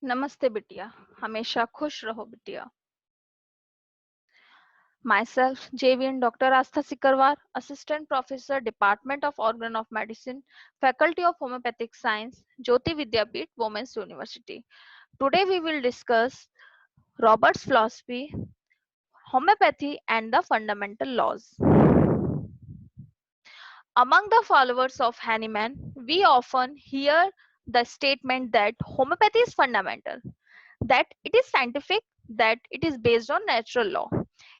नमस्ते बिटिया, हमेशा खुश रहो बिटिया। Myself, JVN Dr. Astha Sikarwar, Assistant Professor, Department of Organ of Medicine, Faculty of Homeopathic Science, Jyoti Vidyapeeth, Women's University. Today we will discuss Robert's philosophy, homeopathy, and the fundamental laws. Among the followers of Hahnemann, we often hear the statement that homeopathy is fundamental, that it is scientific, that it is based on natural law.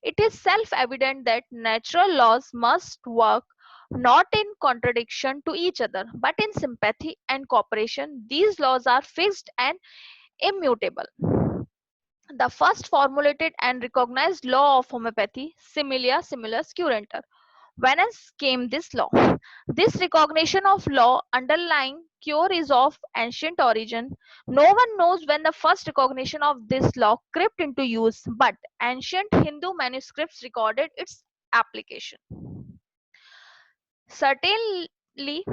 It is self evident that natural laws must work not in contradiction to each other, but in sympathy and cooperation. These laws are fixed and immutable. The first formulated and recognized law of homeopathy, similia similus curantur. Whence came this law? This recognition of law underlying cure is of ancient origin. No one knows when the first recognition of this law crept into use, but ancient Hindu manuscripts recorded its application. Certainly,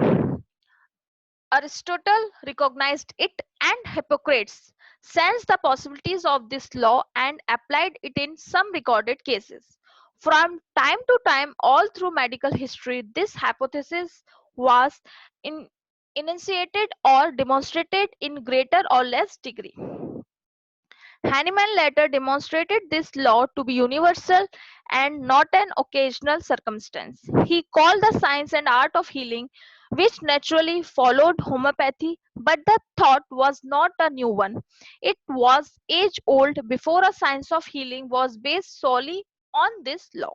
Aristotle recognized it, and Hippocrates sensed the possibilities of this law and applied it in some recorded cases. From time to time, all through medical history, this hypothesis was in, enunciated or demonstrated in greater or less degree. Hahnemann later demonstrated this law to be universal and not an occasional circumstance. He called the science and art of healing, which naturally followed homeopathy, but the thought was not a new one. It was age old before a science of healing was based solely on this law.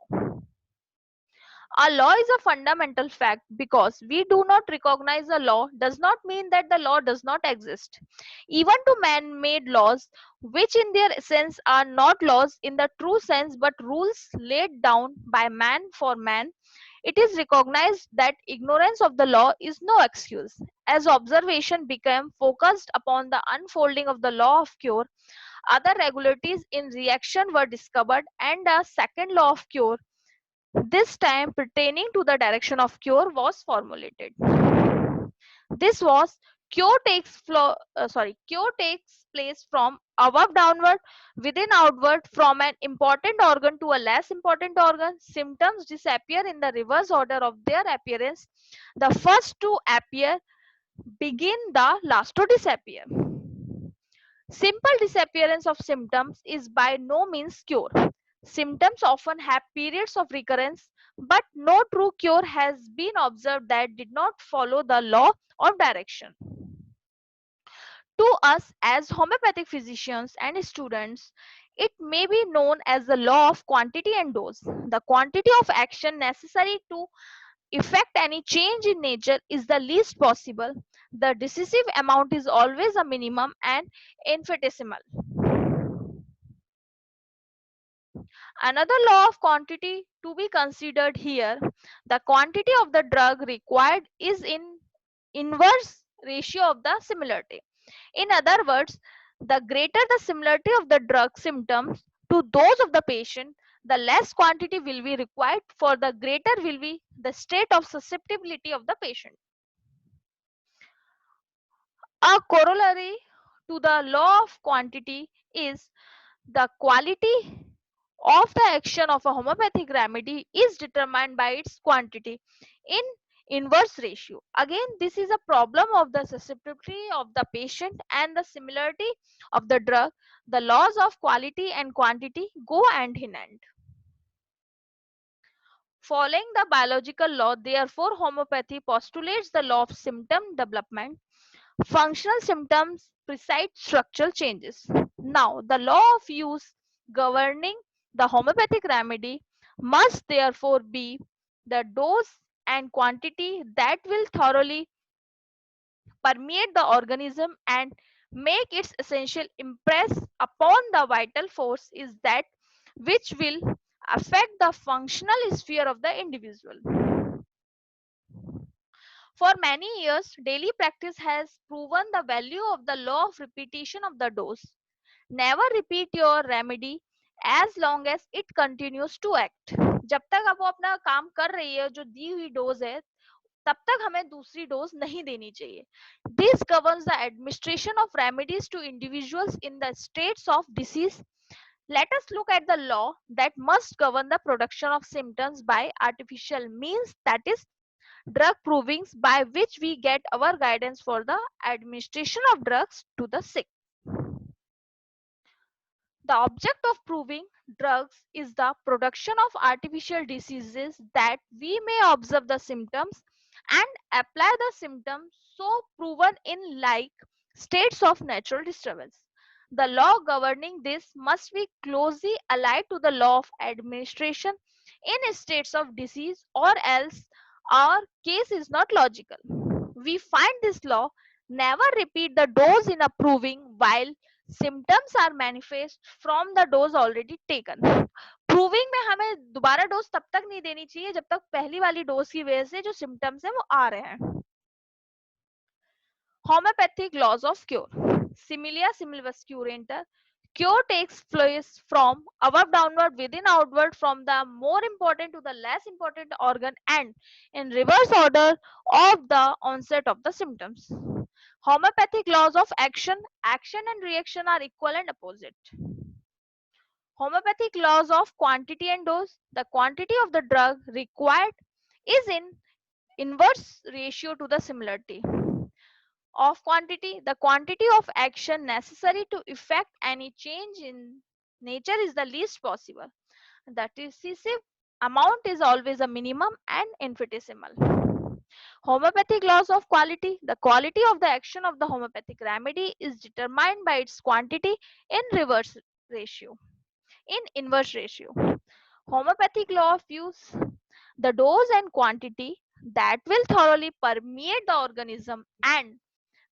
A law is a fundamental fact. Because we do not recognize a law does not mean that the law does not exist. Even to man made laws, which in their essence are not laws in the true sense but rules laid down by man for man, it is recognized that ignorance of the law is no excuse. As observation became focused upon the unfolding of the law of cure, other regularities in reaction were discovered, and a second law of cure, this time pertaining to the direction of cure, was formulated. This was cure takes place from above downward, within outward, from an important organ to a less important organ. Symptoms disappear in the reverse order of their appearance. The first to appear begin, the last to disappear. Simple disappearance of symptoms is by no means cure. Symptoms often have periods of recurrence, but no true cure has been observed that did not follow the law of direction. To us, as homeopathic physicians and students, it may be known as the law of quantity and dose. The quantity of action necessary to effect any change in nature is the least possible. The decisive amount is always a minimum and infinitesimal. Another law of quantity to be considered here, the quantity of the drug required is in inverse ratio of the similarity. In other words, the greater the similarity of the drug symptoms to those of the patient, the less quantity will be required, for the greater will be the state of susceptibility of the patient. A corollary to the law of quantity is the quality of the action of a homeopathic remedy is determined by its quantity in inverse ratio. Again, this is a problem of the susceptibility of the patient and the similarity of the drug. The laws of quality and quantity go hand in hand. Following the biological law, therefore, homeopathy postulates the law of symptom development. Functional symptoms precede structural changes. Now, the law of use governing the homeopathic remedy must therefore be the dose and quantity that will thoroughly permeate the organism and make its essential impress upon the vital force is that which will affect the functional sphere of the individual. For many years, daily practice has proven the value of the law of repetition of the dose. Never repeat your remedy as long as it continues to act. जब तक आप वो अपना काम कर रही है जो दी हुई डोज है तब तक हमें दूसरी डोज नहीं देनी चाहिए. This governs the administration of remedies to individuals in the states of disease. Let us look at the law that must govern the production of symptoms by artificial means, that is, drug provings, by which we get our guidance for the administration of drugs to the sick. The object of proving drugs is the production of artificial diseases that we may observe the symptoms and apply the symptoms so proven in like states of natural disturbance. The law governing this must be closely allied to the law of administration in states of disease, or else our case is not logical. We find this law never repeat the dose in a proving while symptoms are manifest from the dose already taken. Proving में हमें दोबारा dose तब तक नहीं देनी चाहिए जब तक पहली वाली डोज की वजह से जो सिम्टम्स है वो आ रहे हैं. Homeopathic laws of cure. Similia similibus curanter. Cure takes place from above downward, within outward, from the more important to the less important organ, and in reverse order of the onset of the symptoms. Homeopathic laws of action. Action and reaction are equal and opposite. Homeopathic laws of quantity and dose. The quantity of the drug required is in inverse ratio to the similarity of quantity. The quantity of action necessary to effect any change in nature is the least possible. The decisive amount is always a minimum and infinitesimal. Homeopathic laws of quality. The quality of the action of the homeopathic remedy is determined by its quantity in reverse ratio. In inverse ratio. Homeopathic law of use. The dose and quantity that will thoroughly permeate the organism and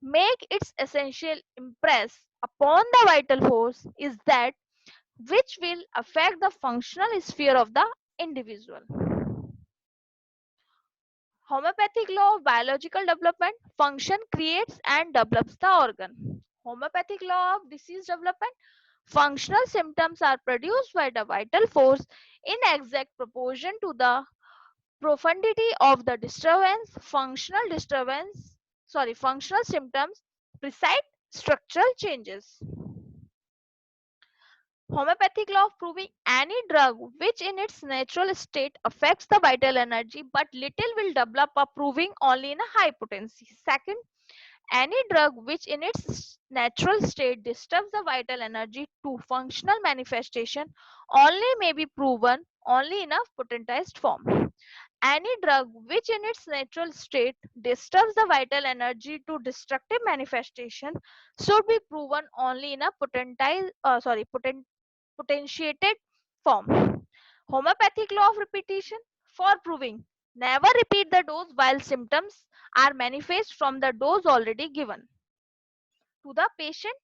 make its essential impress upon the vital force is that which will affect the functional sphere of the individual. Homeopathic law of biological development. Function creates and develops the organ. Homeopathic law of disease development. Functional symptoms are produced by the vital force in exact proportion to the profundity of the disturbance. Functional symptoms precede structural changes. Homeopathic law of proving. Any drug which in its natural state affects the vital energy but little will develop a proving only in a high potency. Second, any drug which in its natural state disturbs the vital energy to functional manifestation only may be proven only in a potentized form. Any drug which in its natural state disturbs the vital energy to destructive manifestation should be proven only in a potentiated form. Homeopathic law of repetition. For proving, never repeat the dose while symptoms are manifest from the dose already given to the patient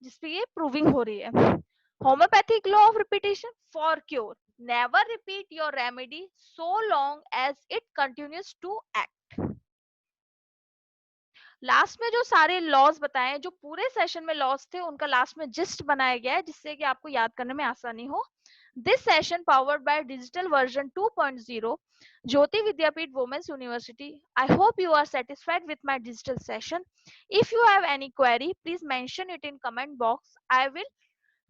जिसपे ये proving हो रही है. Homeopathic law of repetition. For cure, never repeat your remedy so long as it continues to act. Last में जो सारे laws बताए, जो पूरे सेशन में लॉज थे, उनका लास्ट में जिस्ट बनाया गया है जिससे कि आपको याद करने में आसानी हो. This session powered by digital version 2.0 Jyoti Vidyapeeth Women's University. I hope you are satisfied with my digital session. If you have any query, please mention it in comment box. I will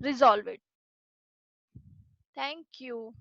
resolve it. Thank you.